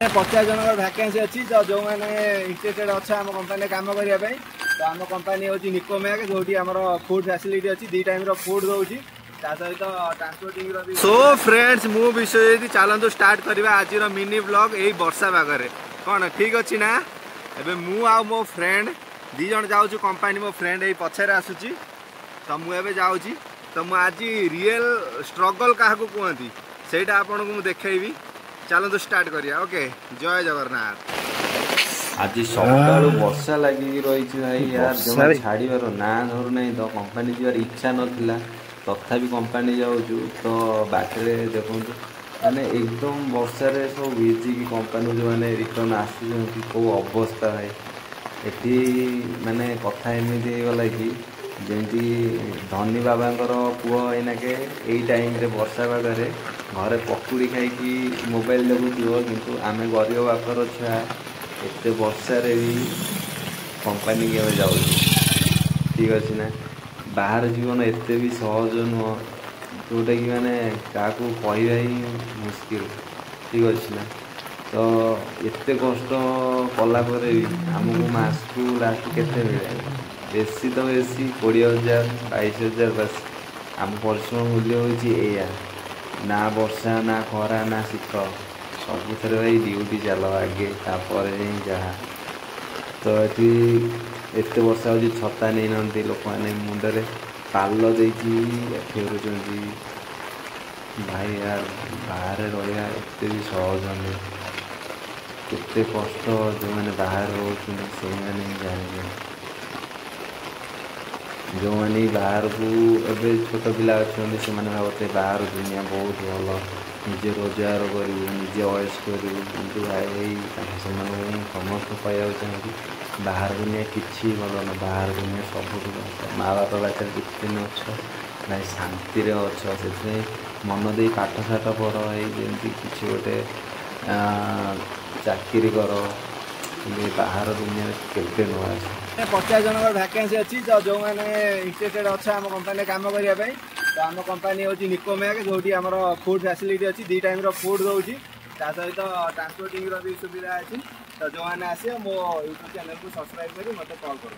50 जन भैकेंसी अच्छी तो जो मैंने इंटरेस्टेड अच्छा आम कंपानी काम करने तो आम कंपानी हूँ निकोमैक जो आम फूड फैसिलिटी अच्छी 2 टाइम फूड दूसरी सहित ट्रांसपोर्टिंग। सो फ्रेंड्स मु विश्वजीत चलतु स्टार्ट करवा आज मिनी ब्लॉग यही वर्षा पागे कौन ठीक अच्छी ना। एबे मु आ मो फ्रेंड 2 जन जाऊँ कंपानी मो फ्रेंड यही पछरे आसूची तो मुझे जाऊँगी तो मुझे आज रियल स्ट्रगल क्या कहती सेटा आपन को देखी चलतु स्टार्ट करिया। ओके जय जगन्नाथ। आज सका वर्षा लगिक रही भाई यार जमा छाड़बार ना धरू ना तो कंपानी जीवार इच्छा नाला तथापि कंपानी जाऊँ तो बाटे देखु माने एकदम वर्षा सब भिजिक कंपानी जो मैंने रिटर्न आसुँच कौ अवस्था भाई एटी माने कथा एमती होगला कि जमी धनी बाबांकर पुओ एनाके यही टाइम रे वर्षा पागे घरे पकुड़ी खाई मोबाइल देखुव किंतु आमे गरीब बापर छुआ एत वर्षार भी कंपानी के जाऊ ठीक अच्छे ना। बाहर जीवन एत भी सहज नुह जोटा कि माने क्या कहवा ही मुस्किल ठीक अच्छे ना। तो एत कष्ट कलापर भी आमको मास को लास्ट के बेसी तो बेसी 20,000 22,000 बस आम परिश्रम मूल्य होया ना वर्षा ना खरा ना शीत सबुथ भाई ड्यूटी चल आगे तापर जहाँ तो ये एत वर्षा हो छता नहीं ना लोक मैंने मुंडे पाल दे फेरुं भाई यार बाहर रहा एत भी सहज नहीं केते कष्ट जो मैंने बाहर रोचे से जाने जो मैंने बाहर को एवं छोट पिला अच्छा से भावते बाहर दुनिया बहुत भल निजे रोजगार करूँ निजे अयस करूँ कि भाई समस्त कहना चाहिए बाहर दुनिया कि भल ना बाहर दुनिया सब माँ बापा पाखे कितने अच्छ भाई शांति अच्छ से मन दे पाठ साठ पढ़ जमी कि गोटे चाकरी कर बाहर दुनिया केते नुआ 50 जन भैकेंसी अच्छी तो जो मैंने इंटरेस्टेड अच्छा आम कंपानी काम करने तो आम कंपानी हूँ निकोमैक जो आम फूड फैसिलिटी अच्छी 2 टाइम फूड दूसरी सहित ट्रांसपोर्टिंग भी सुविधा अच्छी तो जो मैंने आसे मो यूट्यूब चैनल को सब्सक्राइब कर मत कॉल करो।